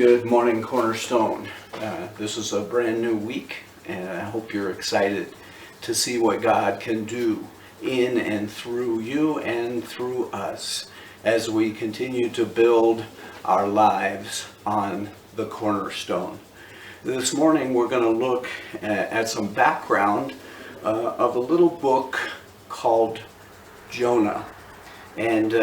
Good morning, Cornerstone. This is a brand new week, and I hope you're excited to see what God can do in and through you and through us as we continue to build our lives on the Cornerstone. This morning we're going to look at some background of a little book called Jonah. And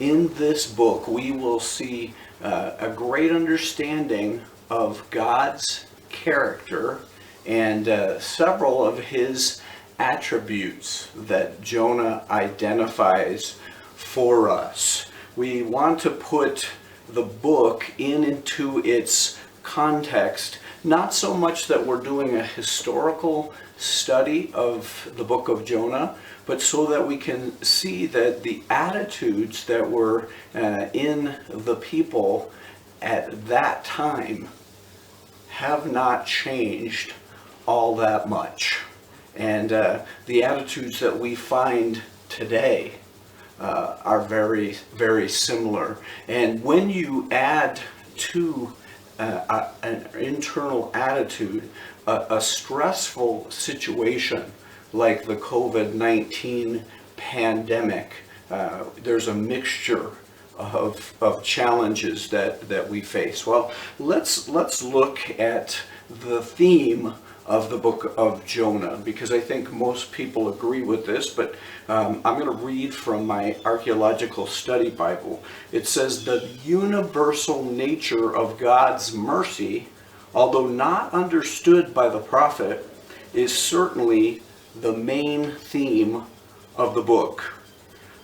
in this book we will see a great understanding of God's character and several of his attributes that Jonah identifies for us. We want to put the book into its context, not so much that we're doing a historical study of the book of Jonah, but so that we can see that the attitudes that were in the people at that time have not changed all that much. And the attitudes that we find today are very, very similar. And when you add to an internal attitude a stressful situation like the COVID-19 pandemic, there's a mixture of challenges that we face. Well, let's look at the theme of the book of Jonah, because I think most people agree with this, but I'm going to read from my Archaeological Study Bible. It says, "The universal nature of God's mercy, although not understood by the prophet, is certainly the main theme of the book.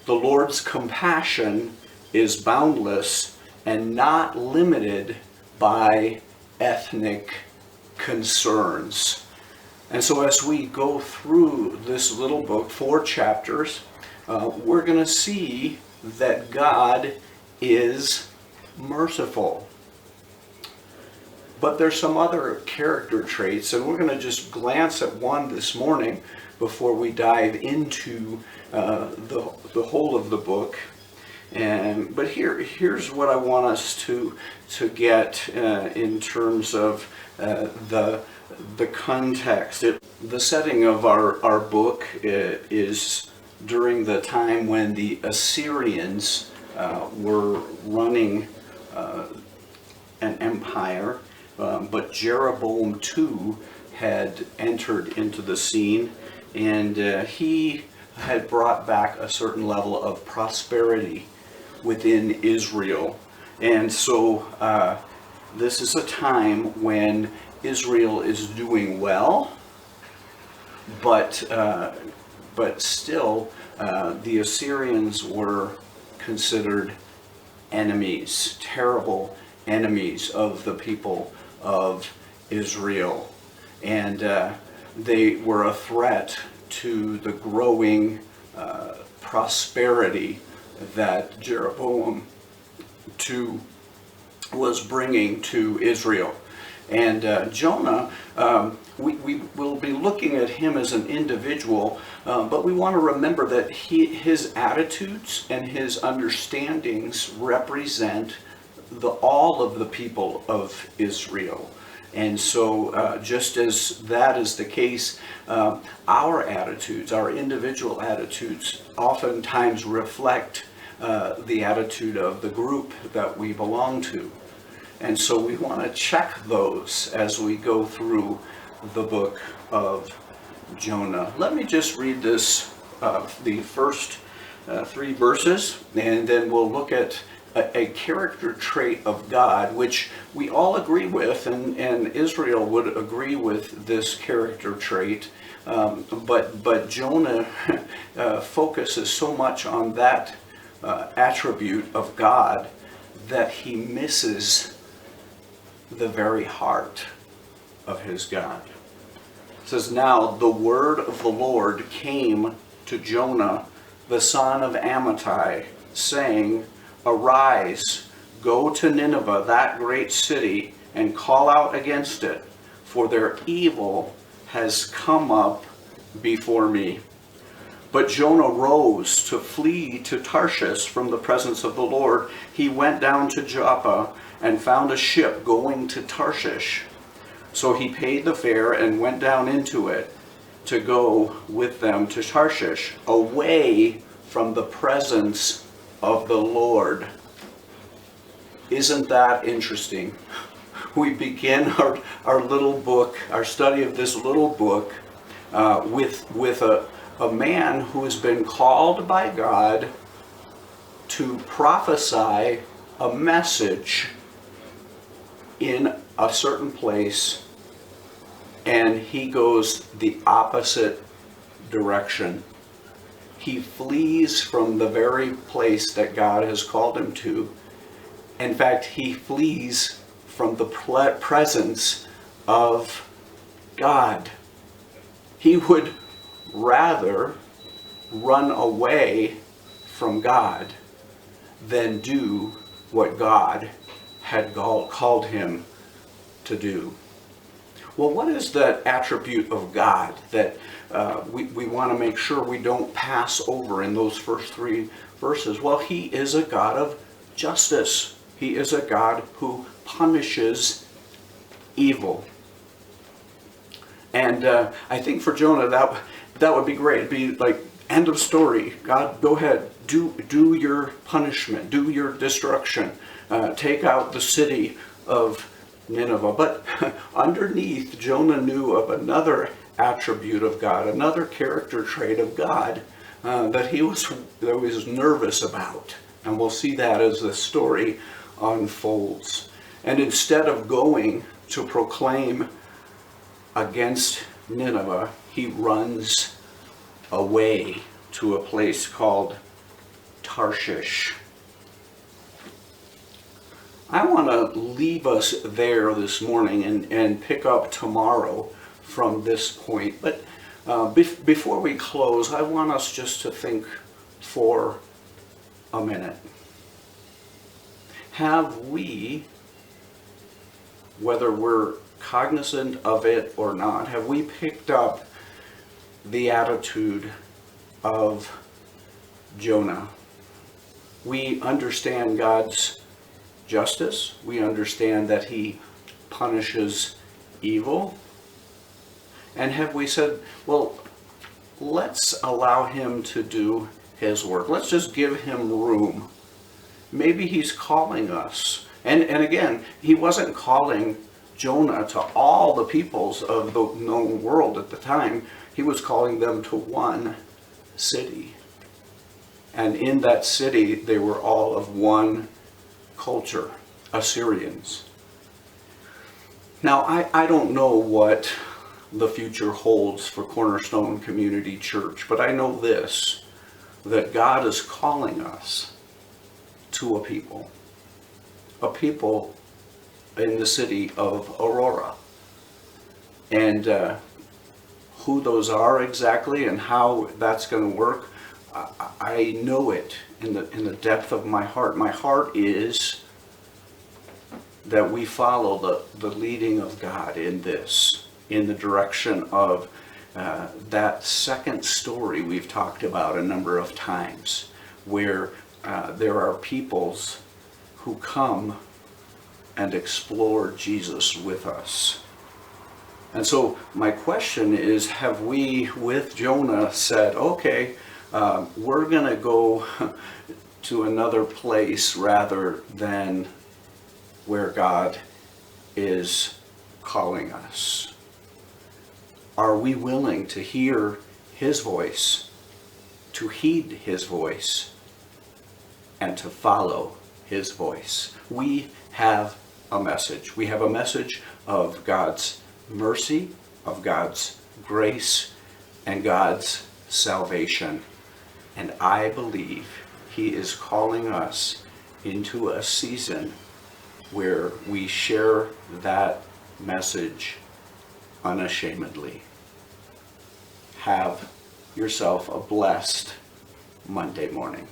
The Lord's compassion is boundless and not limited by ethnic concerns." And so as we go through this little book, 4 chapters, we're going to see that God is merciful. But there's some other character traits, and we're going to just glance at one this morning before we dive into the whole of the book. But here's what I want us to get in terms of the context. The setting of our book is during the time when the Assyrians were running an empire. But Jeroboam II had entered into the scene, and he had brought back a certain level of prosperity within Israel. And so this is a time when Israel is doing well, but still the Assyrians were considered enemies, terrible enemies of the people of Israel, and they were a threat to the growing prosperity that Jeroboam II was bringing to Israel. And Jonah, we will be looking at him as an individual, but we want to remember that his attitudes and his understandings represent all of the people of Israel. And so just as that is the case, our attitudes, our individual attitudes, oftentimes reflect the attitude of the group that we belong to. And so we want to check those as we go through the book of Jonah. Let me just read this, the first 3 verses, and then we'll look at a character trait of God, which we all agree with, and Israel would agree with this character trait, but Jonah focuses so much on that attribute of God that he misses the very heart of his God. It says, "Now the word of the Lord came to Jonah, the son of Amittai, saying, Arise, go to Nineveh, that great city, and call out against it, for their evil has come up before me. But Jonah rose to flee to Tarshish from the presence of the Lord. He went down to Joppa and found a ship going to Tarshish. So he paid the fare and went down into it to go with them to Tarshish, away from the presence of the Lord. Isn't that interesting? We begin our little book, our study of this little book, with a man who has been called by God to prophesy a message in a certain place, and he goes the opposite direction. He flees from the very place that God has called him to. In fact, he flees from the presence of God. He would rather run away from God than do what God had called him to do. Well, what is that attribute of God that we want to make sure we don't pass over in those first 3 verses? Well, he is a God of justice. He is a God who punishes evil. And I think for Jonah, that would be great. It'd be like, end of story. God, go ahead, do your punishment, do your destruction, take out the city of Nineveh. But underneath, Jonah knew of another attribute of God, another character trait of God that he was nervous about. And we'll see that as the story unfolds. And instead of going to proclaim against Nineveh, he runs away to a place called Tarshish. I want to leave us there this morning and pick up tomorrow from this point. But before we close, I want us just to think for a minute. Have we, whether we're cognizant of it or not, have we picked up the attitude of Jonah? We understand God's justice. We understand that he punishes evil. And have we said, well, let's allow him to do his work. Let's just give him room. Maybe he's calling us. And again, he wasn't calling Jonah to all the peoples of the known world at the time. He was calling them to one city. And in that city, they were all of one culture, Assyrians. Now, I don't know what the future holds for Cornerstone Community Church, but I know this, that God is calling us to a people in the city of Aurora. And who those are exactly and how that's going to work, I know it in the depth of my heart. My heart is that we follow the leading of God in this, in the direction of that second story we've talked about a number of times, where there are peoples who come and explore Jesus with us. And so my question is, have we, with Jonah, said, okay, we're going to go to another place rather than where God is calling us? Are we willing to hear his voice, to heed his voice, and to follow his voice? We have a message. We have a message of God's mercy, of God's grace, and God's salvation. And I believe he is calling us into a season where we share that message unashamedly. Have yourself a blessed Monday morning.